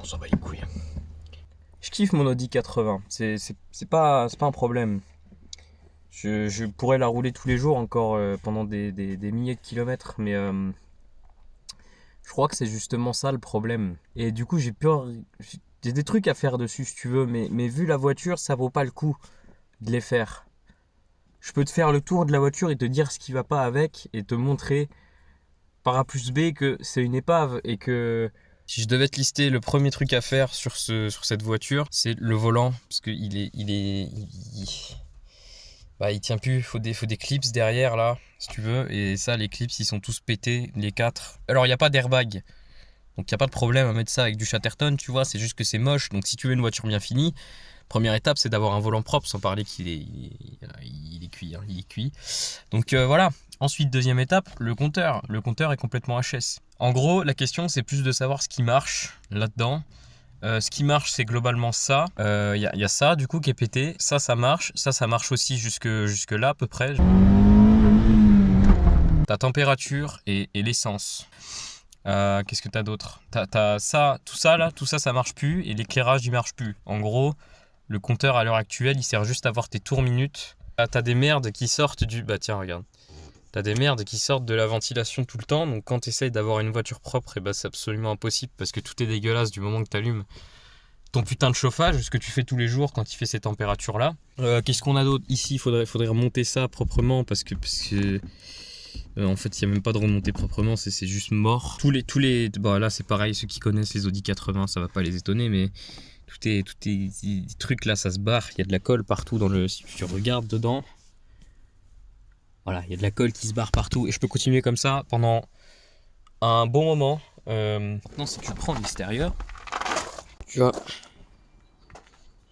s'en bat les couilles. Je kiffe mon Audi 80, c'est pas un problème. Je pourrais la rouler tous les jours encore pendant des milliers de kilomètres, mais je crois que c'est justement ça le problème. Et du coup, j'ai peur. J'ai des trucs à faire dessus si tu veux, mais vu la voiture, ça vaut pas le coup de les faire. Je peux te faire le tour de la voiture et te dire ce qui va pas avec et te montrer par A plus B que c'est une épave et que si je devais te lister le premier truc à faire sur cette voiture, c'est le volant parce que il tient plus, faut des clips derrière là, si tu veux, et ça les clips ils sont tous pétés, les 4. Alors il n'y a pas d'airbag, donc il n'y a pas de problème à mettre ça avec du Chatterton, tu vois, c'est juste que c'est moche, donc si tu veux une voiture bien finie, première étape c'est d'avoir un volant propre, sans parler qu'il est cuit, hein, il est cuit. Donc voilà. Ensuite, deuxième étape, le compteur. Le compteur est complètement HS. En gros, la question c'est plus de savoir ce qui marche là-dedans. Ce qui marche, c'est globalement ça. Il y a ça du coup qui est pété. Ça marche. Ça marche aussi jusque là à peu près. Ta température et l'essence. Qu'est-ce que t'as d'autre? T'as ça, tout ça, ça marche plus. Et l'éclairage, il marche plus. En gros, le compteur à l'heure actuelle, il sert juste à voir tes tours minutes. T'as des merdes qui sortent du... Bah tiens, regarde. T'as des merdes qui sortent de la ventilation tout le temps, donc quand tu essayes d'avoir une voiture propre, et bah c'est absolument impossible parce que tout est dégueulasse du moment que tu allumes ton putain de chauffage, ce que tu fais tous les jours quand il fait ces températures-là. Qu'est-ce qu'on a d'autre ici? Il faudrait remonter ça proprement parce que en fait, il n'y a même pas de remonter proprement, c'est juste mort. Tous les bah là c'est pareil, ceux qui connaissent les Audi 80, ça va pas les étonner, mais tout est des trucs là, ça se barre, il y a de la colle partout dans le... Si tu regardes dedans, voilà, il y a de la colle qui se barre partout et je peux continuer comme ça pendant un bon moment. Maintenant, si tu prends l'extérieur, tu as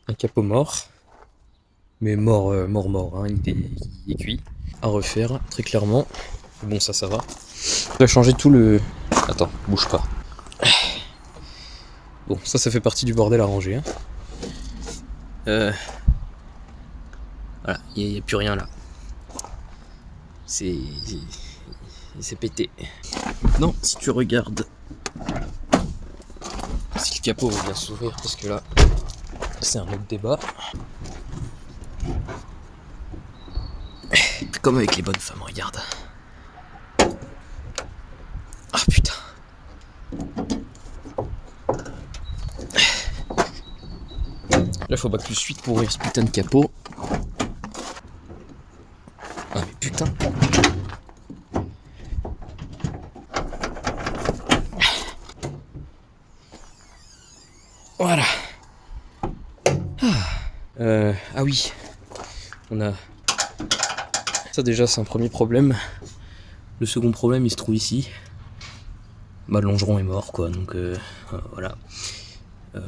un capot mort, mais mort, hein, il est cuit, à refaire très clairement. Bon, ça va. On va changer tout le... Attends, bouge pas. Bon, ça fait partie du bordel à ranger. Hein. Voilà, il n'y a plus rien là. C'est pété. Non, si tu regardes, si le capot va bien s'ouvrir, parce que là, c'est un autre débat. Comme avec les bonnes femmes, regarde. Ah putain. Là, faut pas plus suite pour ouvrir ce putain de capot. Ah mais putain. Voilà. Ah oui. On a... Ça déjà c'est un premier problème. Le second problème il se trouve ici. Bah le longeron est mort quoi, donc voilà.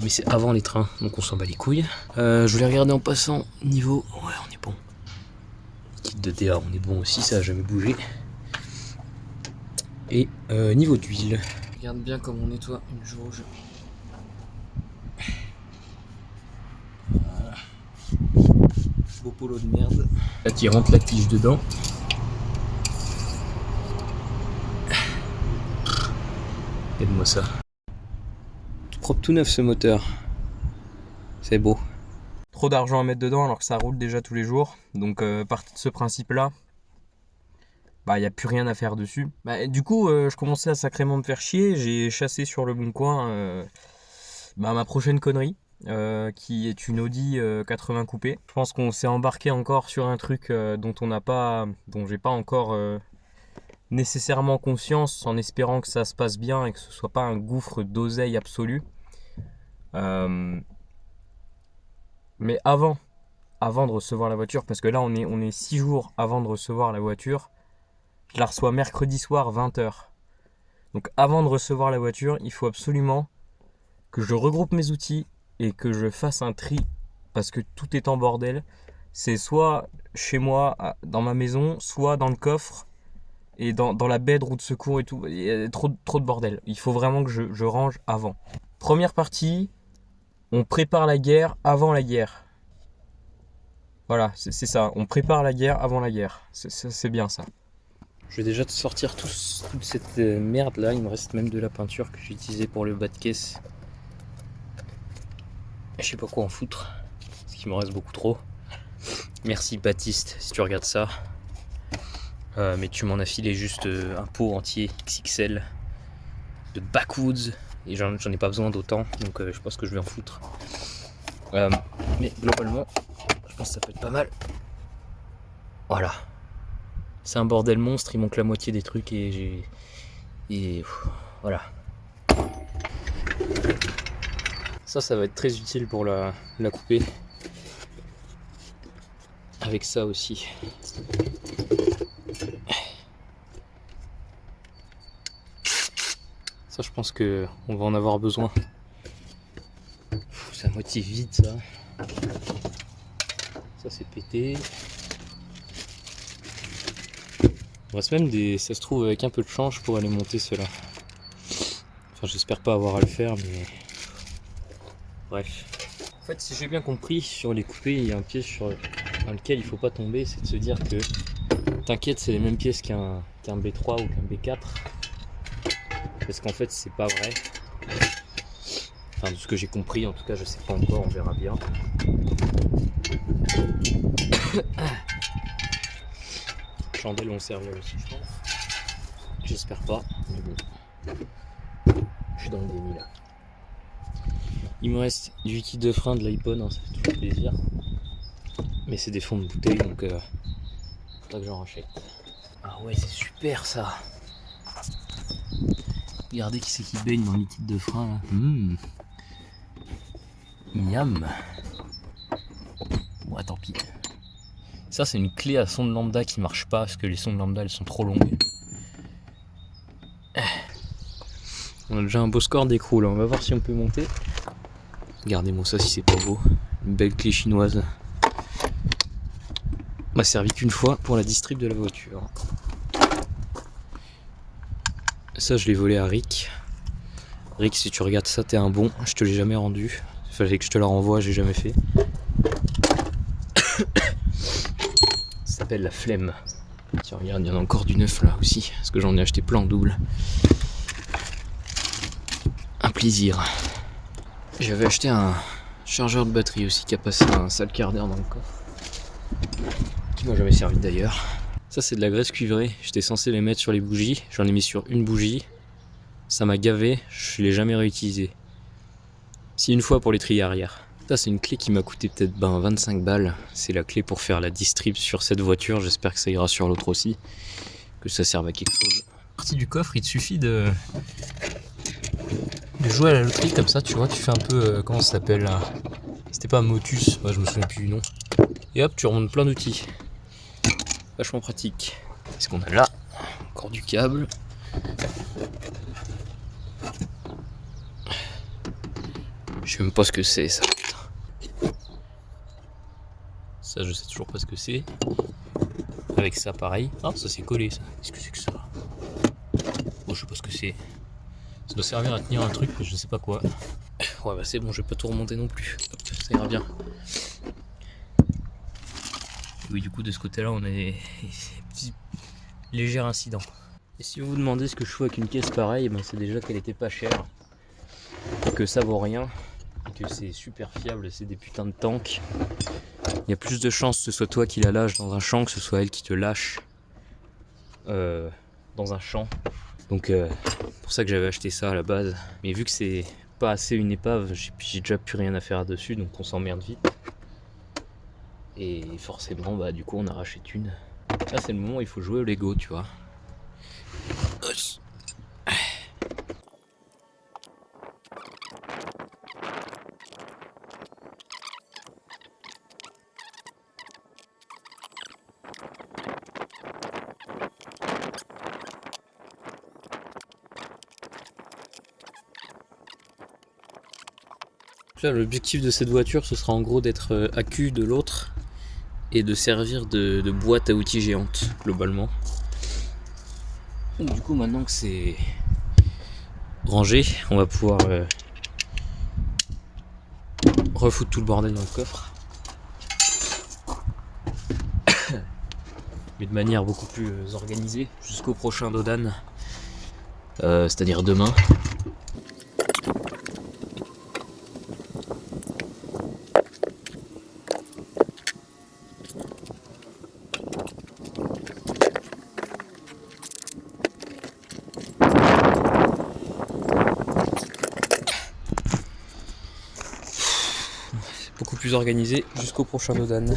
Mais c'est avant les trains, donc on s'en bat les couilles. Je voulais regarder en passant niveau... Ouais, on est bon. Kit de DA, on est bon aussi, ça a jamais bougé. Et niveau d'huile. Regarde bien comme on nettoie une jauge. Voilà. Beau polo de merde. Là tu rentres la tige dedans. Aide-moi ça. Tout propre, tout neuf ce moteur. C'est beau. Trop d'argent à mettre dedans alors que ça roule déjà tous les jours. Donc partir de ce principe-là, bah il n'y a plus rien à faire dessus. Bah, du coup, je commençais à sacrément me faire chier. J'ai chassé sur le bon coin ma prochaine connerie, qui est une Audi 80 coupé. Je pense qu'on s'est embarqué encore sur un truc dont j'ai pas encore nécessairement conscience, en espérant que ça se passe bien et que ce soit pas un gouffre d'oseille absolu. Mais avant de recevoir la voiture, parce que là on est 6 jours avant de recevoir la voiture, je la reçois mercredi soir 20h. Donc avant de recevoir la voiture, il faut absolument que je regroupe mes outils et que je fasse un tri, parce que tout est en bordel. C'est soit chez moi, dans ma maison, soit dans le coffre et dans la baie de roue de secours et tout. Il y a trop de bordel. Il faut vraiment que je range avant. Première partie, on prépare la guerre avant la guerre. Voilà, c'est ça. On prépare la guerre avant la guerre. C'est bien ça. Je vais déjà te sortir toute cette merde là. Il me reste même de la peinture que j'ai utilisée pour le bas de caisse. Je sais pas quoi en foutre, parce qu'il me reste beaucoup trop. Merci Baptiste si tu regardes ça. Mais tu m'en as filé juste un pot entier XXL de Backwoods. Et j'en ai pas besoin d'autant, donc je pense que je vais en foutre. Mais globalement, je pense que ça peut être pas mal. Voilà. C'est un bordel monstre, il manque la moitié des trucs voilà. Ça va être très utile pour la couper. Avec ça aussi. Ça, je pense que on va en avoir besoin. C'est à moitié vide, ça. Ça, c'est pété. Il reste même des... Ça se trouve, avec un peu de chance, je pourrais aller monter ceux-là. Enfin, j'espère pas avoir à le faire, mais... Bref. En fait, si j'ai bien compris, sur les coupés, il y a un piège dans lequel il faut pas tomber, c'est de se dire que t'inquiète, c'est les mêmes pièces qu'un B3 ou qu'un B4. Parce qu'en fait, c'est pas vrai. Enfin, de ce que j'ai compris, en tout cas, je sais pas encore, on verra bien. Chandelles vont servir aussi, je pense. J'espère pas, mais bon. Je suis dans le déni là. Il me reste du liquide de frein de l'iPhone, hein, ça fait toujours plaisir. Mais c'est des fonds de bouteille, donc faudra que j'en rachète. Ah ouais, c'est super ça. Regardez qui c'est qui baigne dans le liquide de frein là. Miam. Ouais, tant pis. Ça, c'est une clé à sonde lambda qui marche pas parce que les sondes lambda elles sont trop longues. On a déjà un beau score d'écrou là, on va voir si on peut monter. Regardez-moi ça si c'est pas beau. Une belle clé chinoise. M'a servi qu'une fois pour la distrib de la voiture. Ça, je l'ai volé à Rick. Rick, si tu regardes ça, t'es un bon. Je te l'ai jamais rendu. Il fallait que je te la renvoie, j'ai jamais fait. Ça s'appelle la flemme. Tiens, regarde, il y en a encore du neuf là aussi. Parce que j'en ai acheté plein en double. Un plaisir. J'avais acheté un chargeur de batterie aussi qui a passé un sale quart d'heure dans le coffre. Qui m'a jamais servi d'ailleurs. Ça, c'est de la graisse cuivrée. J'étais censé les mettre sur les bougies. J'en ai mis sur une bougie. Ça m'a gavé. Je l'ai jamais réutilisé. Si, une fois pour les trilles arrière. Ça, c'est une clé qui m'a coûté peut-être 25 balles. C'est la clé pour faire la distrib sur cette voiture. J'espère que ça ira sur l'autre aussi. Que ça serve à quelque chose. Partie du coffre, il te suffit de jouer à la loterie comme ça, tu vois. Tu fais un peu. Comment ça s'appelle là? C'était pas Motus. Ouais, je me souviens plus du nom. Et hop, tu remontes plein d'outils. Vachement pratique. Qu'est-ce qu'on a là? Encore du câble. Je sais même pas ce que c'est ça. Ça, je sais toujours pas ce que c'est. Avec ça, pareil. Ah, ça c'est collé ça. Qu'est-ce que c'est que ça? Bon, je sais pas ce que c'est. Ça doit servir à tenir un truc, mais je sais pas quoi. Ouais, bah c'est bon, je vais pas tout remonter non plus. Hop, ça ira bien. Oui, du coup, de ce côté-là, on a des petits légers incidents. Et si vous vous demandez ce que je fais avec une caisse pareille, ben c'est déjà qu'elle était pas chère. Que ça vaut rien. Que c'est super fiable, c'est des putains de tanks. Il y a plus de chances que ce soit toi qui la lâches dans un champ que ce soit elle qui te lâche dans un champ. Donc pour ça que j'avais acheté ça à la base. Mais vu que c'est pas assez une épave, j'ai déjà plus rien à faire dessus, donc on s'emmerde vite. Et forcément, bah du coup on arrache une. Là c'est le moment où il faut jouer au Lego, tu vois. Là, l'objectif de cette voiture, ce sera en gros d'être à cul de l'autre et de servir de boîte à outils géante, globalement. Du coup, maintenant que c'est rangé, on va pouvoir refoutre tout le bordel dans le coffre. Mais de manière beaucoup plus organisée, jusqu'au prochain Dodan, c'est-à-dire demain. plus organisé jusqu'au prochain Dodan.